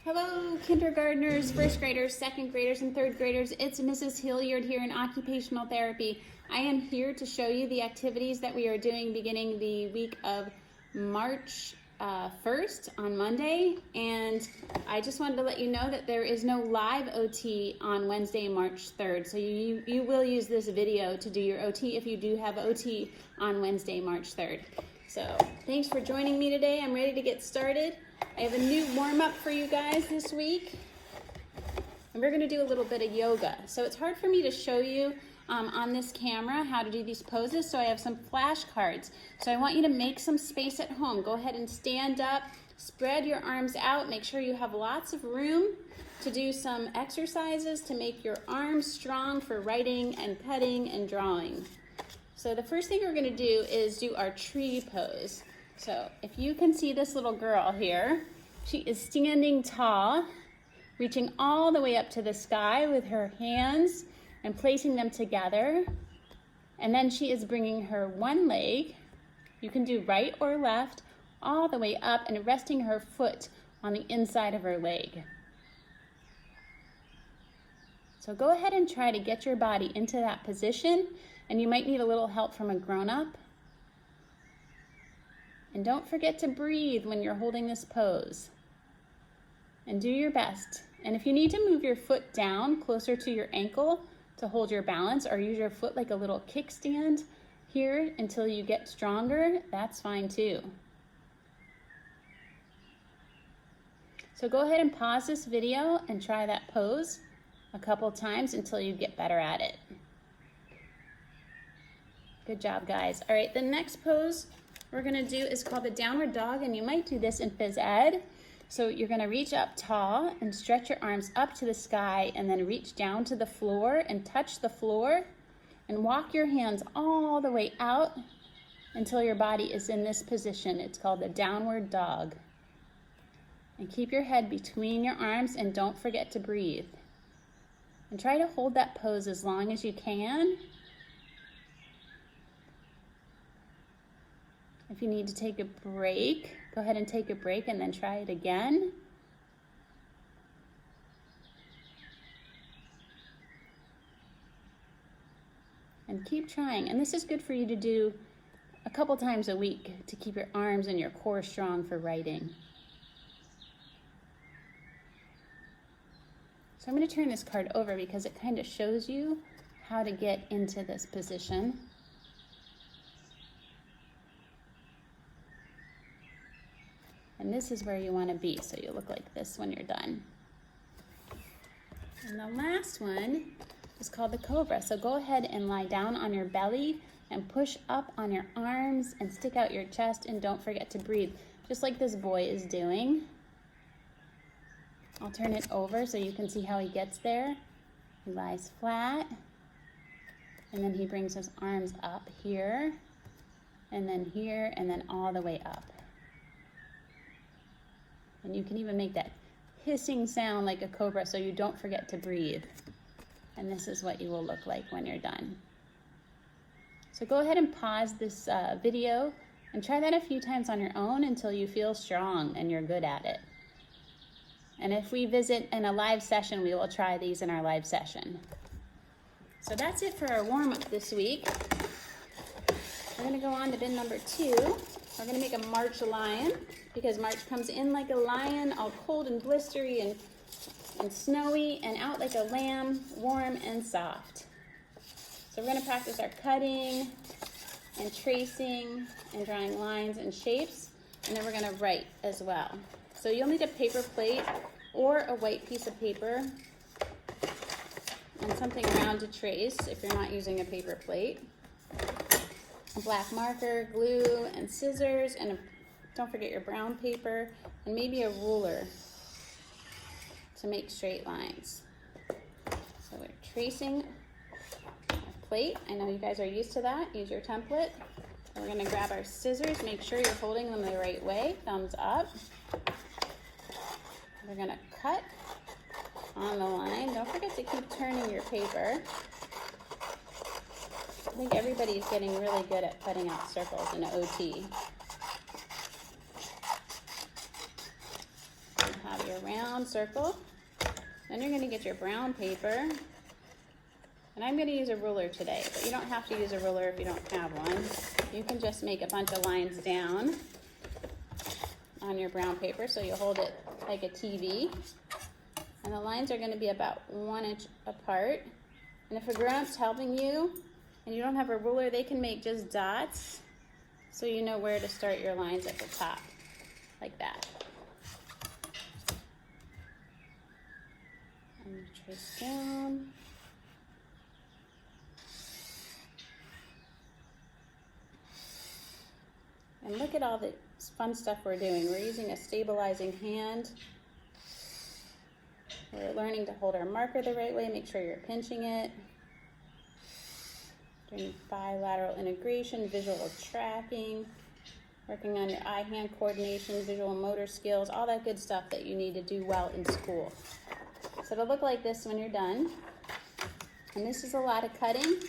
Hello, kindergartners, first graders, second graders, and third graders. It's Mrs. Hilliard here in Occupational Therapy. I am here to show you the activities that we are doing beginning the week of March 1st on Monday. And I just wanted to let you know that there is no live OT on Wednesday, March 3rd. So you will use this video to do your OT if you do have OT on Wednesday, March 3rd. So thanks for joining me today. I'm ready to get started. I have a new warm-up for you guys this week, and we're going to do a little bit of yoga. So it's hard for me to show you on this camera how to do these poses, so I have some flashcards. So I want you to make some space at home. Go ahead and stand up, spread your arms out, make sure you have lots of room to do some exercises to make your arms strong for writing and cutting and drawing. So the first thing we're going to do is do our tree pose. So if you can see this little girl here, she is standing tall, reaching all the way up to the sky with her hands and placing them together. And then she is bringing her one leg, you can do right or left, all the way up and resting her foot on the inside of her leg. So go ahead and try to get your body into that position, and you might need a little help from a grown-up. And don't forget to breathe when you're holding this pose. And do your best. And if you need to move your foot down closer to your ankle to hold your balance, or use your foot like a little kickstand here until you get stronger, that's fine too. So go ahead and pause this video and try that pose a couple times until you get better at it. Good job, guys. All right, the next pose we're gonna do is called the downward dog, and you might do this in phys ed. So you're gonna reach up tall and stretch your arms up to the sky, and then reach down to the floor and touch the floor, and walk your hands all the way out until your body is in this position. It's called the downward dog. And keep your head between your arms and don't forget to breathe. And try to hold that pose as long as you can. If you need to take a break, go ahead and take a break and then try it again. And keep trying. And this is good for you to do a couple times a week to keep your arms and your core strong for writing. So I'm going to turn this card over because it kind of shows you how to get into this position. And this is where you want to be, so you look like this when you're done. And the last one is called the cobra. So go ahead and lie down on your belly and push up on your arms and stick out your chest, and don't forget to breathe, just like this boy is doing. I'll turn it over so you can see how he gets there. He lies flat, and then he brings his arms up here, and then all the way up. And you can even make that hissing sound like a cobra so you don't forget to breathe. And this is what you will look like when you're done. So go ahead and pause this video and try that a few times on your own until you feel strong and you're good at it. And if we visit in a live session, we will try these in our live session. So that's it for our warm-up this week. We're gonna go on to bin number 2. We're gonna make a March lion, because March comes in like a lion, all cold and blistery and snowy, and out like a lamb, warm and soft. So we're gonna practice our cutting and tracing and drawing lines and shapes, and then we're gonna write as well. So you'll need a paper plate or a white piece of paper and something round to trace if you're not using a paper plate. A black marker, glue, and scissors, and don't forget your brown paper, and maybe a ruler to make straight lines. So we're tracing our plate. I know you guys are used to that. Use your template. We're gonna grab our scissors. Make sure you're holding them the right way. Thumbs up. We're gonna cut on the line. Don't forget to keep turning your paper. I think everybody's getting really good at cutting out circles in OT. You have your round round circle. Then you're gonna get your brown paper. And I'm gonna use a ruler today, but you don't have to use a ruler if you don't have one. You can just make a bunch of lines down on your brown paper, so you hold it like a TV. And the lines are gonna be about 1 inch apart. And if a grown-up's helping you and you don't have a ruler, they can make just dots so you know where to start your lines at the top, like that. I'm gonna trace down. And look at all the fun stuff we're doing. We're using a stabilizing hand. We're learning to hold our marker the right way, make sure you're pinching it. Doing bilateral integration, visual tracking, working on your eye-hand coordination, visual motor skills, all that good stuff that you need to do well in school. So it'll look like this when you're done. And this is a lot of cutting,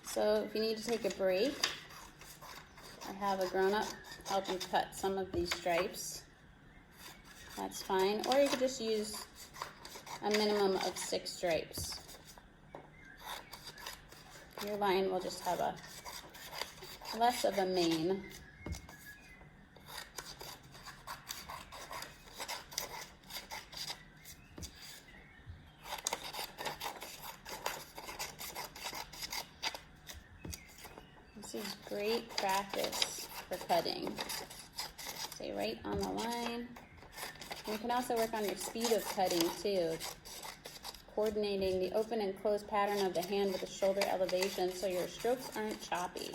so if you need to take a break, or have a grown-up help you cut some of these stripes, that's fine. Or you could just use a minimum of 6 stripes. Your line will just have a less of a mane. This is great practice for cutting. Stay right on the line. And you can also work on your speed of cutting too. Coordinating the open and close pattern of the hand with the shoulder elevation so your strokes aren't choppy.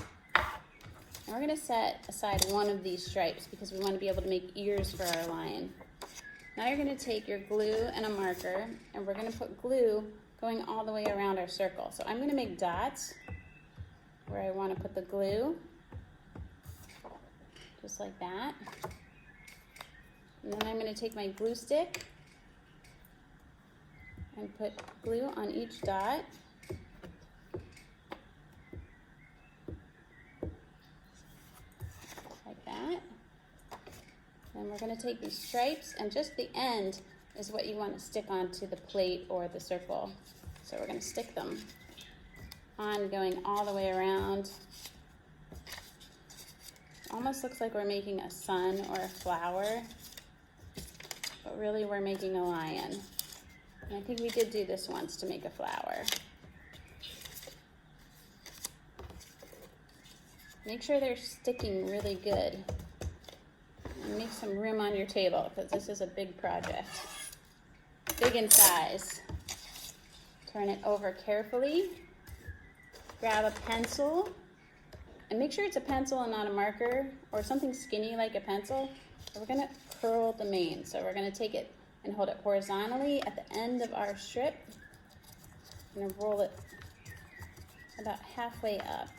And we're going to set aside one of these stripes because we want to be able to make ears for our lion. Now you're going to take your glue and a marker, and we're going to put glue going all the way around our circle. So I'm going to make dots where I want to put the glue, just like that. And then I'm going to take my glue stick and put glue on each dot. Like that. Then we're going to take these stripes, and just the end is what you want to stick onto the plate or the circle. So we're going to stick them on going all the way around. Almost looks like we're making a sun or a flower, but really we're making a lion. And I think we did do this once to make a flower. Make sure they're sticking really good. And make some room on your table because this is a big project. Big in size. Turn it over carefully. Grab a pencil. And make sure it's a pencil and not a marker or something skinny like a pencil. So we're going to curl the mane. So we're going to take it and hold it horizontally at the end of our strip. I'm going to roll it about halfway up.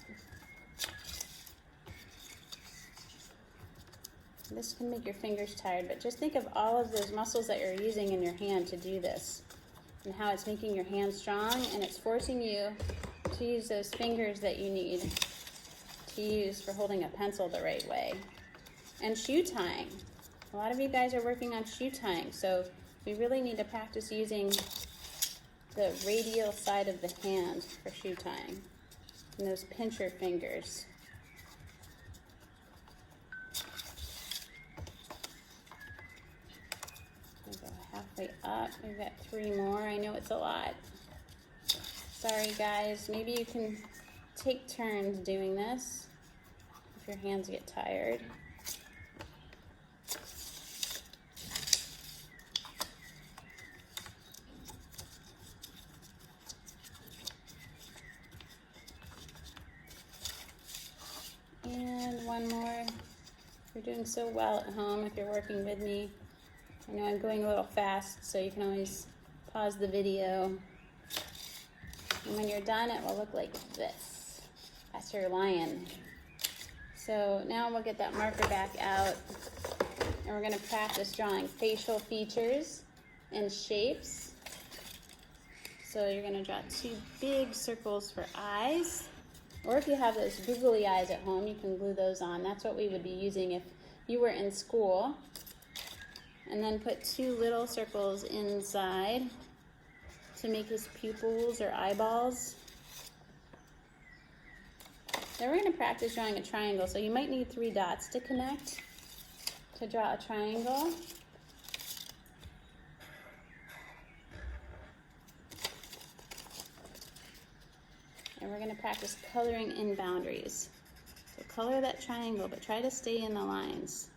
This can make your fingers tired, but just think of all of those muscles that you're using in your hand to do this and how it's making your hand strong, and it's forcing you to use those fingers that you need to use for holding a pencil the right way. And shoe tying. A lot of you guys are working on shoe tying, so we really need to practice using the radial side of the hand for shoe tying and those pincher fingers. We go halfway up. We've got 3 more. I know it's a lot. Sorry guys, maybe you can take turns doing this if your hands get tired. And one more. You're doing so well at home if you're working with me. I know I'm going a little fast, so you can always pause the video. And when you're done, it will look like this. That's your lion. So now we'll get that marker back out, and we're going to practice drawing facial features and shapes. So you're going to draw 2 big circles for eyes. Or if you have those googly eyes at home, you can glue those on. That's what we would be using if you were in school and then put 2 little circles inside to make his pupils or eyeballs. Then we're going to practice drawing a triangle, so you might need 3 dots to connect to draw a triangle. And we're going to practice coloring in boundaries. So color that triangle, but try to stay in the lines.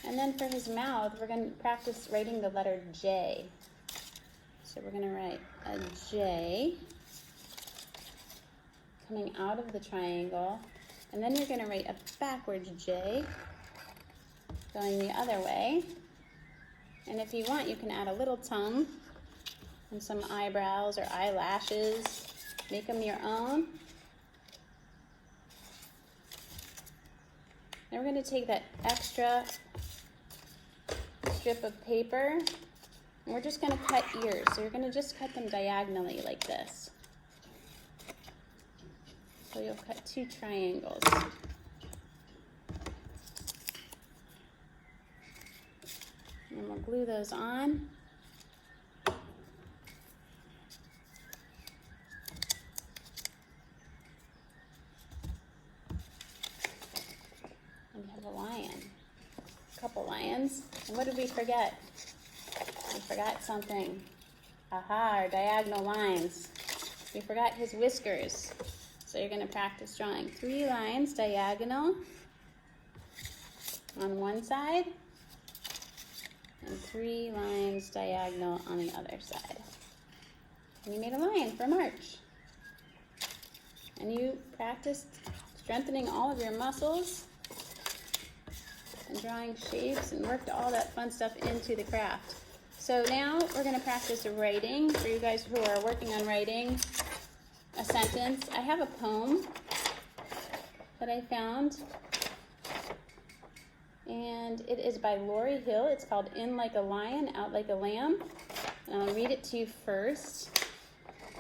And then for his mouth, we're going to practice writing the letter J. So we're going to write a J coming out of the triangle. And then you're going to write a backwards J going the other way. And if you want, you can add a little tongue and some eyebrows or eyelashes. Make them your own. Then we're going to take that extra strip of paper and we're just going to cut ears. So you're going to just cut them diagonally like this. So you'll cut 2 triangles. And we'll glue those on. And we have a lion. A couple lions. And what did we forget? We forgot something. Aha, our diagonal lines. We forgot his whiskers. So you're going to practice drawing 3 lines diagonal on one side and 3 lines diagonal on the other side. And you made a lion for March. And you practiced strengthening all of your muscles and drawing shapes and worked all that fun stuff into the craft. So now we're going to practice writing. For you guys who are working on writing a sentence, I have a poem that I found, and it is by Lori Hill. It's called In Like a Lion, Out Like a Lamb. And I'll read it to you first.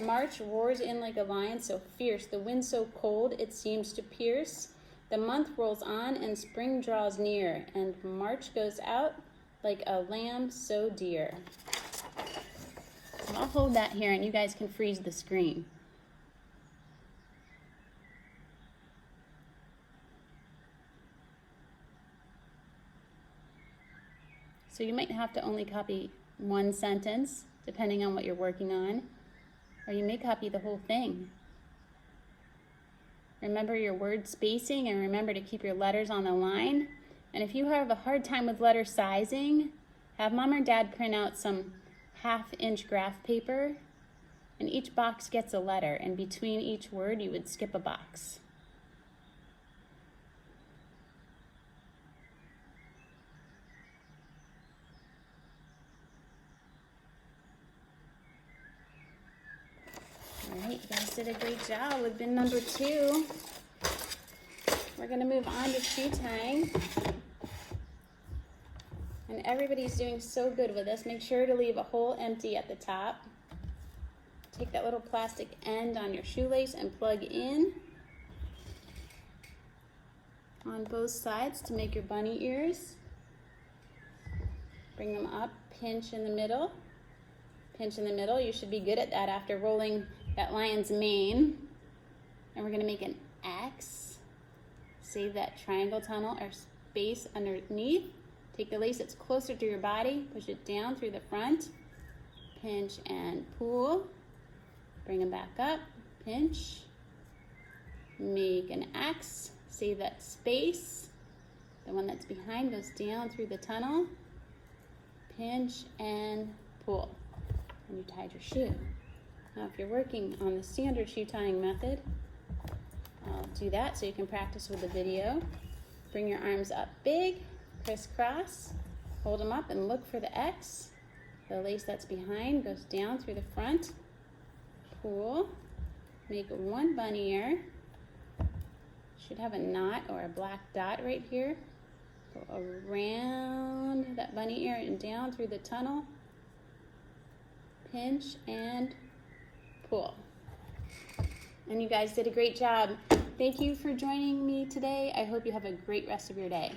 March roars in like a lion so fierce, the wind so cold it seems to pierce. The month rolls on and spring draws near, and March goes out like a lamb so dear. So I'll hold that here and you guys can freeze the screen. So you might have to only copy one sentence, depending on what you're working on, or you may copy the whole thing. Remember your word spacing and remember to keep your letters on the line. And if you have a hard time with letter sizing, have mom or dad print out some 1/2-inch graph paper, and each box gets a letter, and between each word you would skip a box. All right, you guys did a great job with bin number 2. We're going to move on to shoe tying. And everybody's doing so good with this. Make sure to leave a hole empty at the top. Take that little plastic end on your shoelace and plug in on both sides to make your bunny ears. Bring them up, pinch in the middle. Pinch in the middle. You should be good at that after rolling that lion's mane. And we're going to make an X. Save that triangle tunnel or space underneath. Take the lace that's closer to your body, push it down through the front, pinch and pull. Bring them back up, pinch, make an X, save that space. The one that's behind goes down through the tunnel, pinch and pull. And you tied your shoe. Now if you're working on the standard shoe tying method, I'll do that so you can practice with the video. Bring your arms up big, crisscross, hold them up and look for the X. The lace that's behind goes down through the front, pull, make one bunny ear. Should have a knot or a black dot right here. Go around that bunny ear and down through the tunnel, pinch and pull. And you guys did a great job. Thank you for joining me today. I hope you have a great rest of your day.